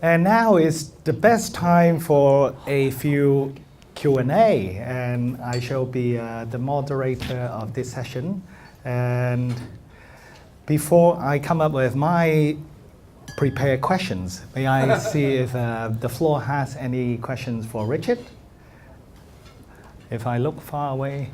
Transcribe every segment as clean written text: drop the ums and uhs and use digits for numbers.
And now is the best time for a few Q&A, and I shall be the moderator of this session. And before I come up with my prepared questions, may I see if the floor has any questions for Richard? If I look far away,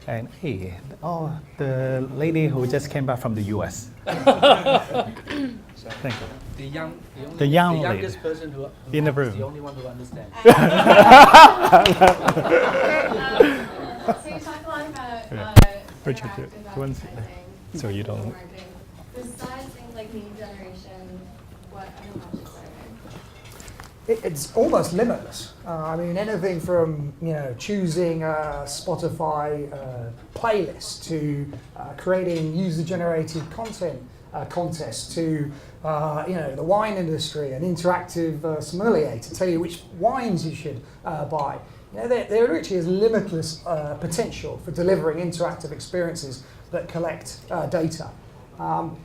and hey, oh, the lady who just came back from the US. Thank you. The youngest person who in the room. The only one who understands. So you talk a lot about Richard, so you don't. marketing. Besides things like lead generation, what other metrics are there? It's almost limitless. I mean, anything from choosing a Spotify playlist to creating user-generated content contests to the wine industry, an interactive sommelier to tell you which wines you should buy. There literally is limitless potential for delivering interactive experiences that collect data.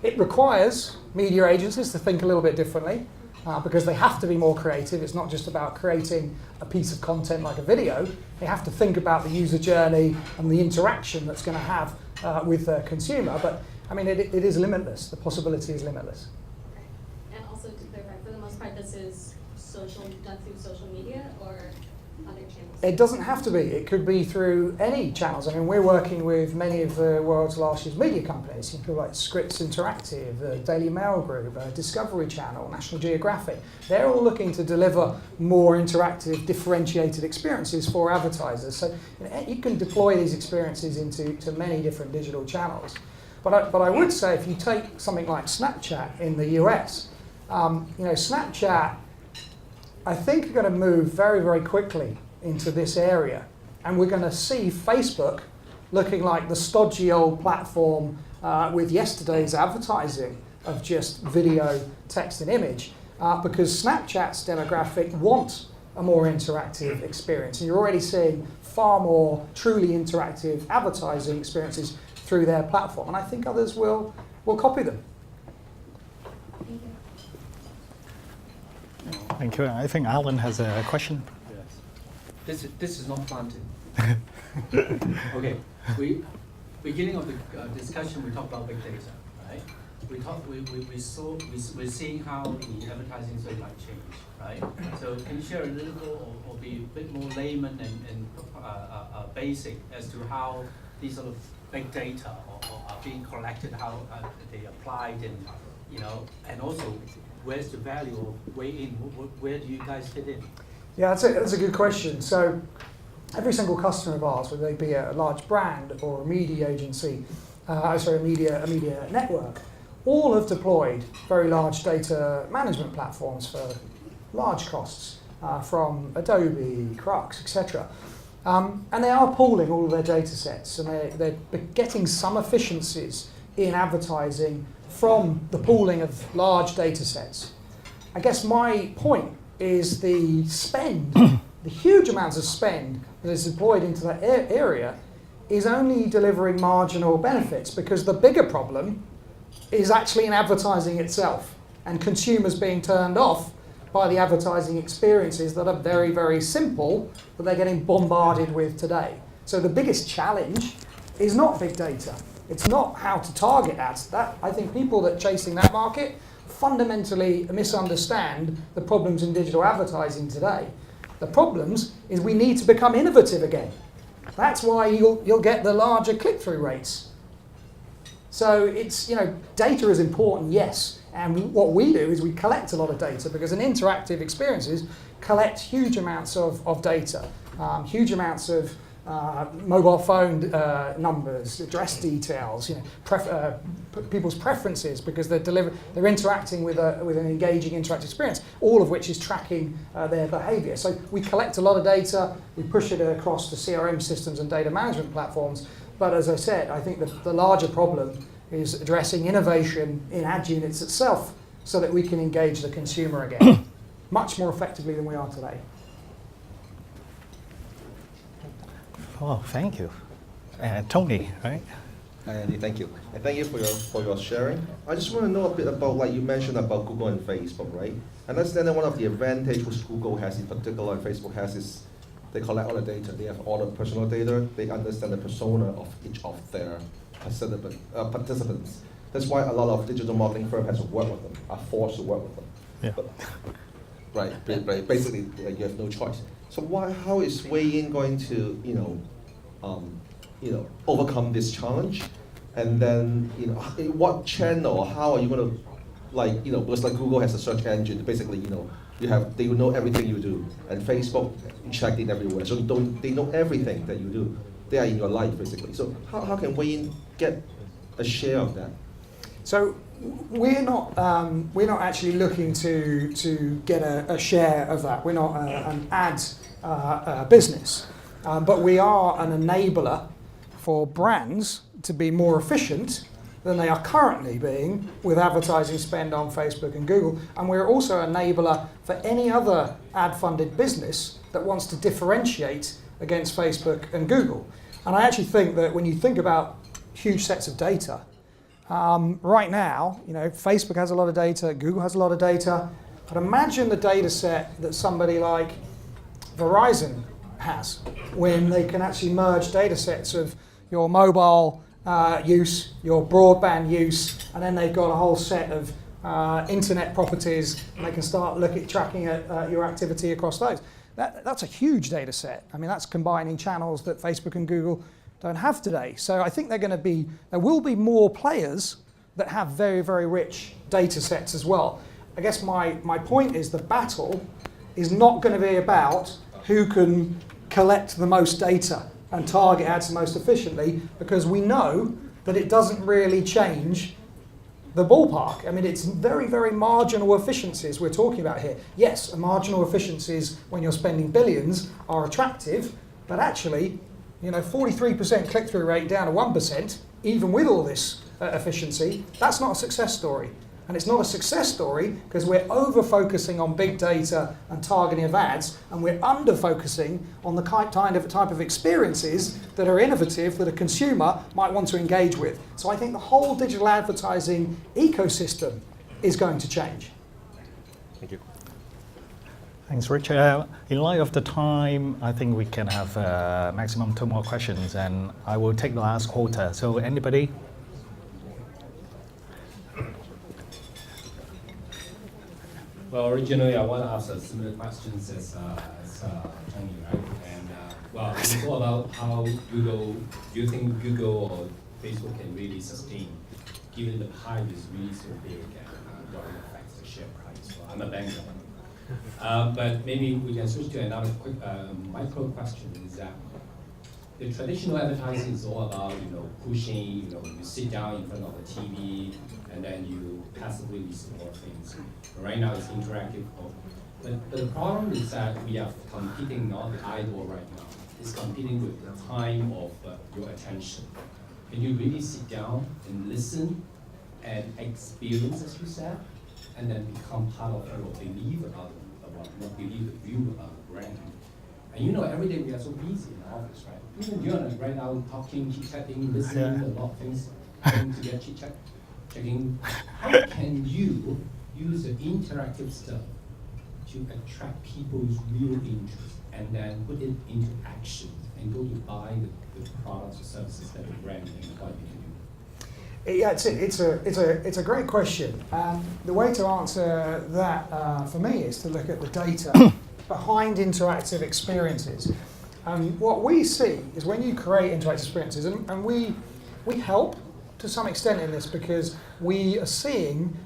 It requires media agencies to think a little bit differently because they have to be more creative. It's not just about creating a piece of content like a video. They have to think about the user journey and the interaction that's going to have with the consumer. But I mean, it is limitless. The possibility is limitless. And also to clarify, for the most part, this is done through social media or other channels? It doesn't have to be. It could be through any channels. I mean, we're working with many of the world's largest media companies, people like Scripps Interactive, the Daily Mail Group, Discovery Channel, National Geographic. They're all looking to deliver more interactive, differentiated experiences for advertisers. So you can deploy these experiences into many different digital channels. But I would say if you take something like Snapchat in the US, Snapchat, I think, are going to move very, very quickly into this area. And we're going to see Facebook looking like the stodgy old platform with yesterday's advertising of just video, text and image, because Snapchat's demographic want a more interactive experience. And you're already seeing far more truly interactive advertising experiences through their platform. And I think others will copy them. Thank you. I think Alan has a question. Yes. This is not planted. Okay. Beginning of the discussion, we talked about big data, right? We're seeing how the advertising is might change, right? So can you share a little bit or be a bit more layman and basic as to how these sort of big data are being collected, how they applied, and and also where's the value of Wayin? Where do you guys fit in? Yeah, that's a good question. So every single customer of ours, whether they be a large brand or a media agency, a media network, all have deployed very large data management platforms for large costs from Adobe, Crux, etc. And they are pooling all of their data sets, and they're getting some efficiencies in advertising from the pooling of large data sets. I guess my point is the spend, the huge amounts of spend that is deployed into that area is only delivering marginal benefits, because the bigger problem is actually in advertising itself and consumers being turned off by the advertising experiences that are very, very simple that they're getting bombarded with today. So the biggest challenge is not big data. It's not how to target ads. I think people that are chasing that market fundamentally misunderstand the problems in digital advertising today. The problems is we need to become innovative again. That's why you'll get the larger click-through rates. So it's, data is important, yes. And what we do is we collect a lot of data, because an interactive experiences collect huge amounts of data, huge amounts of mobile phone numbers, address details, people's preferences, because they're interacting with an engaging interactive experience, all of which is tracking their behaviour. So we collect a lot of data, we push it across to CRM systems and data management platforms. But as I said, I think the larger problem is addressing innovation in ad units itself, so that we can engage the consumer again much more effectively than we are today. Oh, thank you. Tony, right? Hi, Andy. Thank you. And thank you for your sharing. I just want to know a bit about, like you mentioned about Google and Facebook, right? I understand that one of the advantages which Google has in particular and Facebook has is they collect all the data. They have all the personal data. They understand the persona of each of their participants. That's why a lot of digital marketing firms have to work with them, are forced to work with them. Yeah. But, right. Basically, you have no choice. So how is Wayin going to, overcome this challenge? And then, what channel? How are you going to, because like Google has a search engine. Basically, they will know everything you do, and Facebook checked in everywhere. So they know everything that you do. They are in your life basically. So how can Wayin get a share of that? So we're not actually looking to get a share of that. We're not an ads business, but we are an enabler for brands to be more efficient than they are currently being with advertising spend on Facebook and Google. And we're also an enabler for any other ad-funded business that wants to differentiate against Facebook and Google. And I actually think that when you think about huge sets of data, right now, Facebook has a lot of data, Google has a lot of data, but imagine the data set that somebody like Verizon has when they can actually merge data sets of your mobile use, your broadband use, and then they've got a whole set of internet properties, and they can start tracking your activity across those. That's a huge data set. I mean, that's combining channels that Facebook and Google don't have today. So I think there will be more players that have very, very rich data sets as well. I guess my point is the battle is not going to be about who can collect the most data and target ads the most efficiently, because we know that it doesn't really change the ballpark. I mean, it's very, very marginal efficiencies we're talking about here. Yes, marginal efficiencies when you're spending billions are attractive, but actually, 43% click-through rate down to 1%, even with all this efficiency, that's not a success story. And it's not a success story because we're over-focusing on big data and targeting of ads, and we're under-focusing on the type of experiences that are innovative that a consumer might want to engage with. So I think the whole digital advertising ecosystem is going to change. Thank you. Thanks, Richard. In light of the time, I think we can have maximum 2 more questions, and I will take the last quarter. So anybody? Well, originally I want to ask a similar questions as Tony, right? And it's all about how do you think Google or Facebook can really sustain, given the pie is really so big and what affects the share price? So I'm a banker. But maybe we can switch to another quick micro question, is that the traditional advertising is all about, pushing, you sit down in front of the TV and then you passively listen more things. Right now it's interactive. But the problem is that we are competing, not the idol right now. It's competing with the time of your attention. Can you really sit down and listen and experience, as you said, and then become part of or believe about not believe the view about the brand? And every day we are so busy in the office, right? Even you're right now talking, chit-chatting, listening, a lot of things, going to get chit-chat, checking. How can you use the interactive stuff to attract people's real interest and then put it into action and go to buy the products or services that the brand can invite you to do? Yeah, it's a great question. The way to answer that for me is to look at the data behind interactive experiences. What we see is when you create interactive experiences, and we help to some extent in this because we are seeing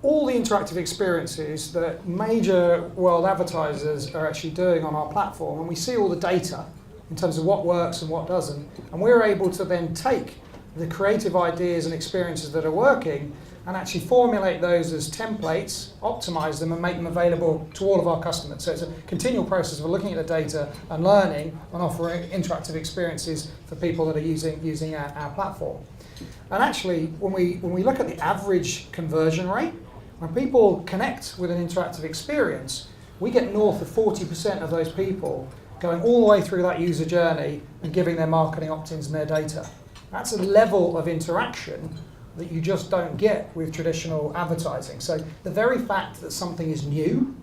all the interactive experiences that major world advertisers are actually doing on our platform, and we see all the data in terms of what works and what doesn't, and we're able to then take the creative ideas and experiences that are working and actually formulate those as templates, optimize them, and make them available to all of our customers. So it's a continual process of looking at the data and learning and offering interactive experiences for people that are using our platform. And actually, when we look at the average conversion rate, when people connect with an interactive experience, we get north of 40% of those people going all the way through that user journey and giving their marketing opt-ins and their data. That's a level of interaction that you just don't get with traditional advertising. So the very fact that something is new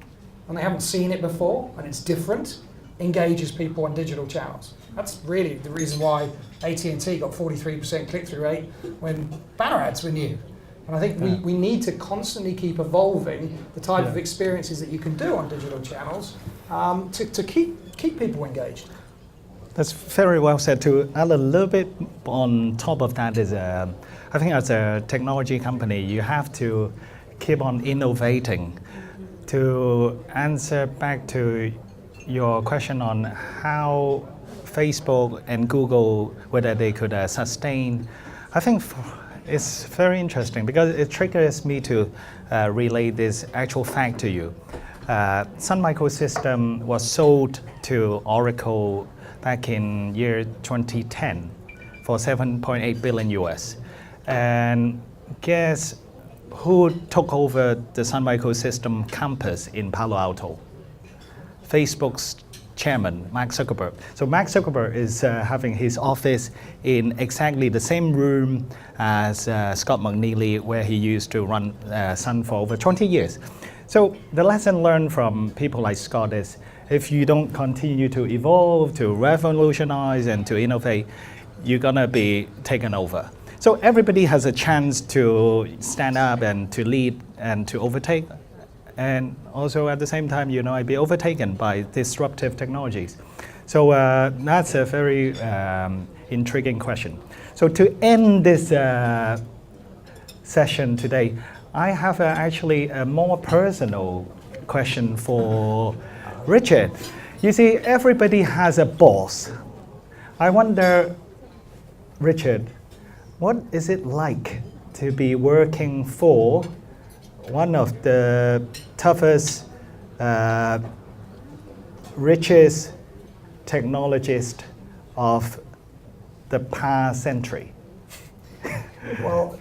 and they haven't seen it before and it's different engages people on digital channels. That's really the reason why AT&T got 43% click-through rate when banner ads were new. And I think we need to constantly keep evolving the type of experiences that you can do on digital channels to keep people engaged. That's very well said. To add a little bit on top of that is, I think as a technology company, you have to keep on innovating. To answer back to your question on how Facebook and Google, whether they could sustain, I think it's very interesting because it triggers me to relate this actual fact to you. Sun Microsystem was sold to Oracle back in year 2010 for $7.8 billion US. And guess who took over the Sun Microsystem campus in Palo Alto? Facebook's chairman, Mark Zuckerberg. So Mark Zuckerberg is having his office in exactly the same room as Scott McNealy, where he used to run Sun for over 20 years. So the lesson learned from people like Scott is, if you don't continue to evolve, to revolutionize, and to innovate, you're gonna be taken over. So everybody has a chance to stand up and to lead and to overtake. And also at the same time, be overtaken by disruptive technologies. So that's a very intriguing question. So to end this session today, I have actually a more personal question for Richard. You see, everybody has a boss. I wonder, Richard, what is it like to be working for one of the toughest, richest technologists of the past century? Well,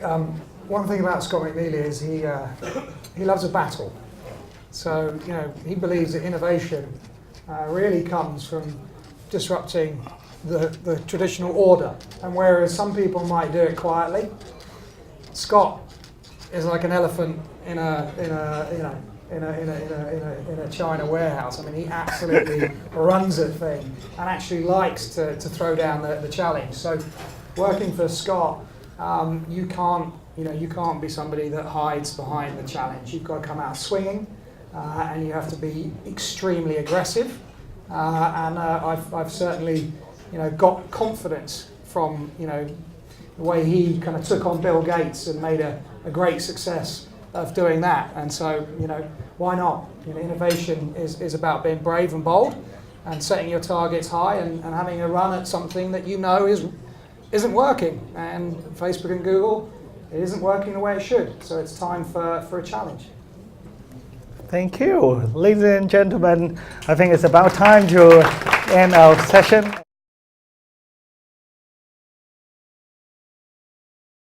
one thing about Scott McNealy is he loves a battle. So, he believes that innovation really comes from disrupting the traditional order. And whereas some people might do it quietly, Scott is like an elephant in a China warehouse. I mean, he absolutely runs a thing and actually likes to throw down the challenge. So, working for Scott, you can't be somebody that hides behind the challenge. You've got to come out swinging, and you have to be extremely aggressive. And I've certainly, got confidence from the way he kind of took on Bill Gates and made a great success of doing that. And so, why not? Innovation is about being brave and bold and setting your targets high and having a run at something that isn't working. And Facebook and Google, it isn't working the way it should. So it's time for a challenge. Thank you. Ladies and gentlemen, I think it's about time to end our session.